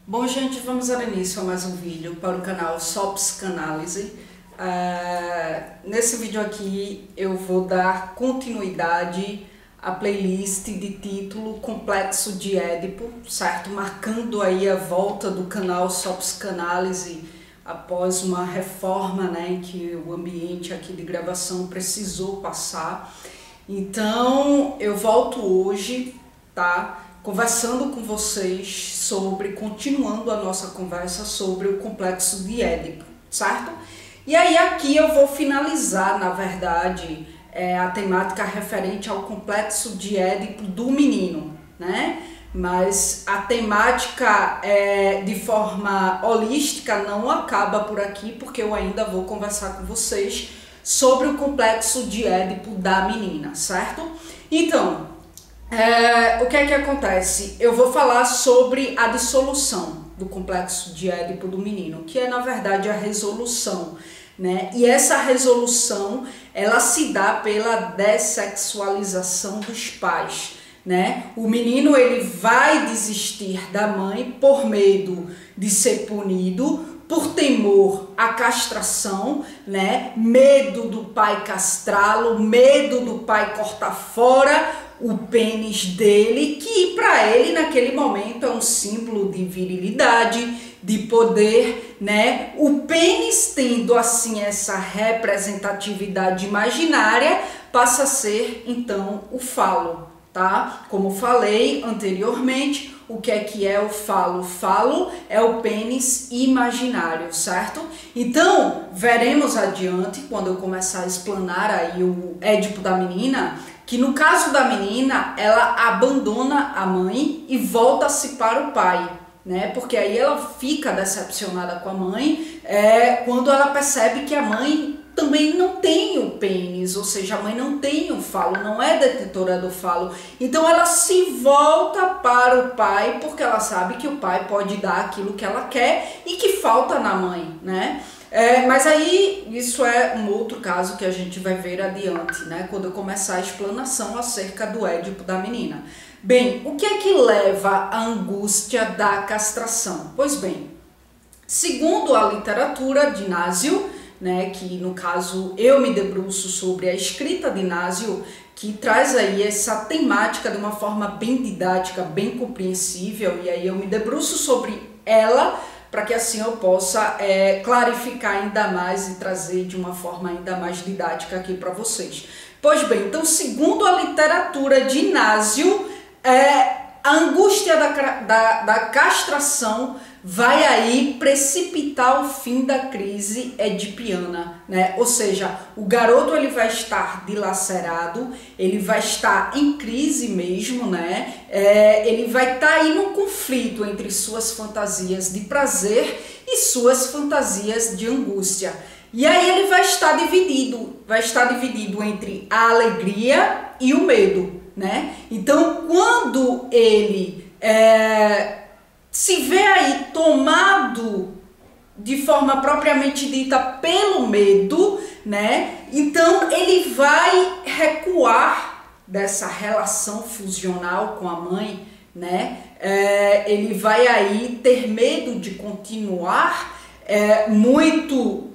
Bom, gente, vamos dar início a mais um vídeo para o canal Só Psicanálise. Nesse vídeo aqui eu vou dar continuidade à playlist de título Complexo de Édipo, certo? Marcando aí a volta do canal Só Psicanálise após uma reforma, né, em que o ambiente aqui de gravação precisou passar. Então eu volto hoje, tá? Conversando com vocês continuando a nossa conversa sobre o complexo de Édipo, certo? E aí aqui eu vou finalizar, na verdade, a temática referente ao complexo de Édipo do menino, né? Mas a temática de forma holística não acaba por aqui, porque eu ainda vou conversar com vocês sobre o complexo de Édipo da menina, certo? Então, o que é que acontece? Eu vou falar sobre a dissolução do complexo de Édipo do menino, que é na verdade a resolução, né? E essa resolução, ela se dá pela dessexualização dos pais, né? O menino, ele vai desistir da mãe por medo de ser punido, por temor à castração, né? Medo do pai castrá-lo, medo do pai cortar fora o pênis dele, que para ele naquele momento é um símbolo de virilidade, de poder, né? O pênis, tendo assim essa representatividade imaginária, passa a ser então o falo, tá? Como falei anteriormente, o que é o falo? O falo é o pênis imaginário, certo? Então, veremos adiante, quando eu começar a explanar aí o Édipo da menina, que no caso da menina, ela abandona a mãe e volta-se para o pai, né? Porque aí ela fica decepcionada com a mãe quando ela percebe que a mãe também não tem o pênis, ou seja, a mãe não tem o falo, não é detetora do falo. Então ela se volta para o pai porque ela sabe que o pai pode dar aquilo que ela quer e que falta na mãe, né? Mas aí isso é um outro caso que a gente vai ver adiante, né? Quando eu começar a explanação acerca do Édipo da menina. Bem, o que é que leva à angústia da castração? Pois bem, segundo a literatura de Násio, né, que no caso eu me debruço sobre a escrita de Násio, que traz aí essa temática de uma forma bem didática, bem compreensível, e aí eu me debruço sobre ela para que assim eu possa clarificar ainda mais e trazer de uma forma ainda mais didática aqui para vocês. Pois bem, então segundo a literatura de Násio, a angústia da castração vai aí precipitar o fim da crise edipiana, né? Ou seja, o garoto, ele vai estar dilacerado, ele vai estar em crise mesmo, né? Ele vai estar aí num conflito entre suas fantasias de prazer e suas fantasias de angústia. E aí ele vai estar dividido entre a alegria e o medo, né? Então, quando ele se vê aí tomado de forma propriamente dita pelo medo, né? Então ele vai recuar dessa relação fusional com a mãe, né? Ele vai aí ter medo de continuar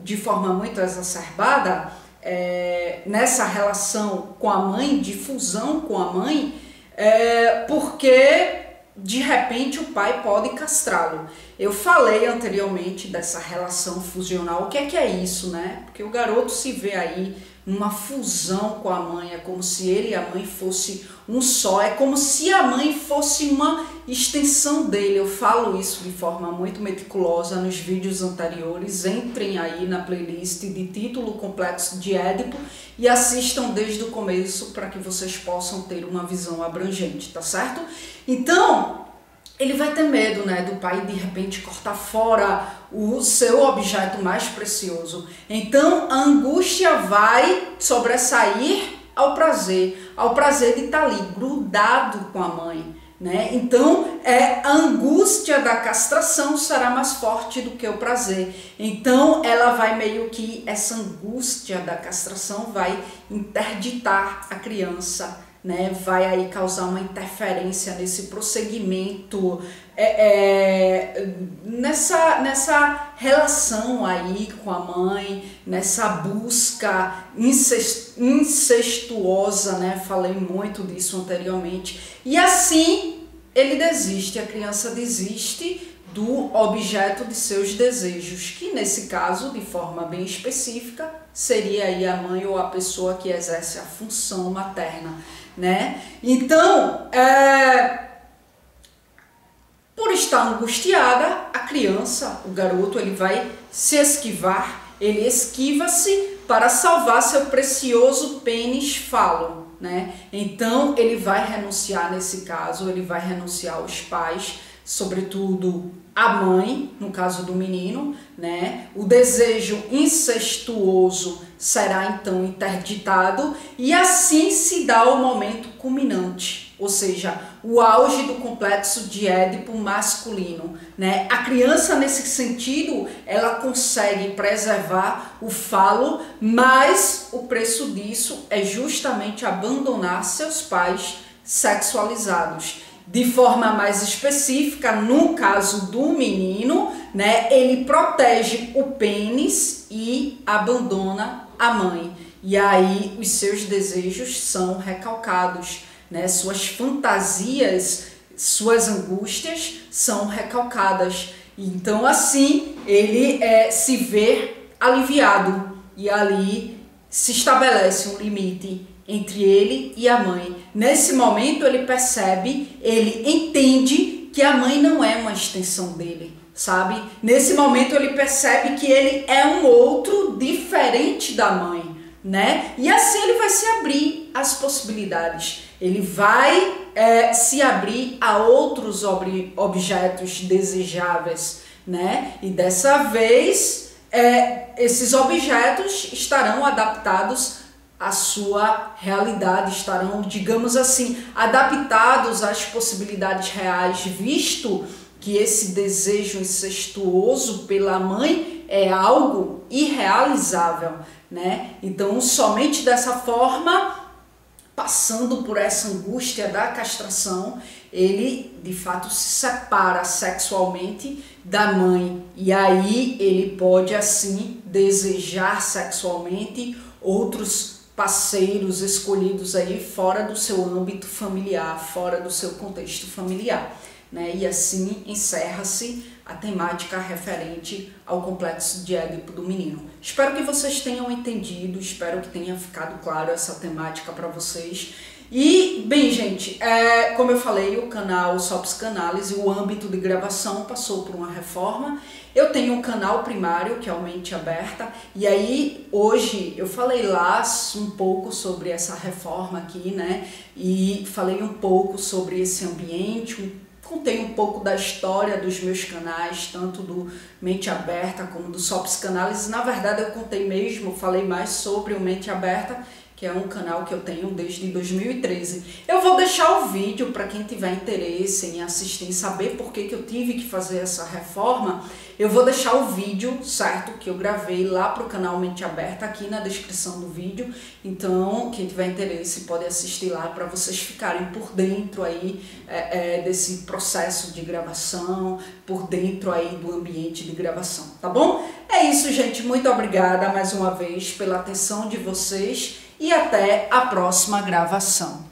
de forma muito exacerbada nessa relação com a mãe, de fusão com a mãe, porque de repente o pai pode castrá-lo. Eu falei anteriormente dessa relação fusional. O que é isso, né? Porque o garoto se vê aí numa fusão com a mãe, é como se ele e a mãe fosse um só, é como se a mãe fosse uma extensão dele. Eu falo isso de forma muito meticulosa nos vídeos anteriores. Entrem aí na playlist de título Complexo de Édipo e assistam desde o começo para que vocês possam ter uma visão abrangente, tá certo? Então, ele vai ter medo, né, do pai de repente cortar fora o seu objeto mais precioso. Então a angústia vai sobressair ao prazer de estar ali grudado com a mãe, né? Então a angústia da castração será mais forte do que o prazer. Então ela vai meio que, essa angústia da castração vai interditar a criança, né? Vai aí causar uma interferência nesse prosseguimento, nessa relação aí com a mãe, nessa busca incestuosa, né? Falei muito disso anteriormente. E assim ele desiste, a criança desiste do objeto de seus desejos, que nesse caso, de forma bem específica, seria aí a mãe ou a pessoa que exerce a função materna, né? Então, por estar angustiada, a criança, o garoto, ele vai se esquivar, ele esquiva-se para salvar seu precioso pênis falo, né? Então, ele vai renunciar nesse caso, ele vai renunciar aos pais, sobretudo a mãe, no caso do menino, né? O desejo incestuoso será então interditado e assim se dá o momento culminante, ou seja, o auge do complexo de Édipo masculino, né? A criança, nesse sentido, ela consegue preservar o falo, mas o preço disso é justamente abandonar seus pais sexualizados. De forma mais específica, no caso do menino, né, ele protege o pênis e abandona a mãe. E aí os seus desejos são recalcados, né? Suas fantasias, suas angústias são recalcadas. Então assim ele se vê aliviado e ali se estabelece um limite entre ele e a mãe. Nesse momento ele percebe, ele entende que a mãe não é uma extensão dele, sabe? Nesse momento ele percebe que ele é um outro diferente da mãe, né? E assim ele vai se abrir às possibilidades. Ele vai se abrir a outros objetos desejáveis, né? E dessa vez esses objetos estarão adaptados a sua realidade, estarão, digamos assim, adaptados às possibilidades reais, visto que esse desejo incestuoso pela mãe é algo irrealizável, né? Então, somente dessa forma, passando por essa angústia da castração, ele de fato se separa sexualmente da mãe e aí ele pode assim desejar sexualmente outros parceiros escolhidos aí fora do seu âmbito familiar, fora do seu contexto familiar, né? E assim encerra-se a temática referente ao complexo de Édipo do menino. Espero que vocês tenham entendido, espero que tenha ficado claro essa temática para vocês. E, bem, gente, como eu falei, o canal Só Psicanálise, o âmbito de gravação passou por uma reforma. Eu tenho um canal primário, que é o Mente Aberta, e aí hoje eu falei lá um pouco sobre essa reforma aqui, né? E falei um pouco sobre esse ambiente, contei um pouco da história dos meus canais, tanto do Mente Aberta como do Só Psicanálise. Na verdade, eu contei mesmo, falei mais sobre o Mente Aberta, que é um canal que eu tenho desde 2013. Eu vou deixar o vídeo para quem tiver interesse em assistir, em saber por que eu tive que fazer essa reforma. Eu vou deixar o vídeo, certo, que eu gravei lá para o canal Mente Aberta, aqui na descrição do vídeo. Então, quem tiver interesse pode assistir lá para vocês ficarem por dentro aí desse processo de gravação, por dentro aí do ambiente de gravação, tá bom? É isso, gente. Muito obrigada mais uma vez pela atenção de vocês. E até a próxima gravação.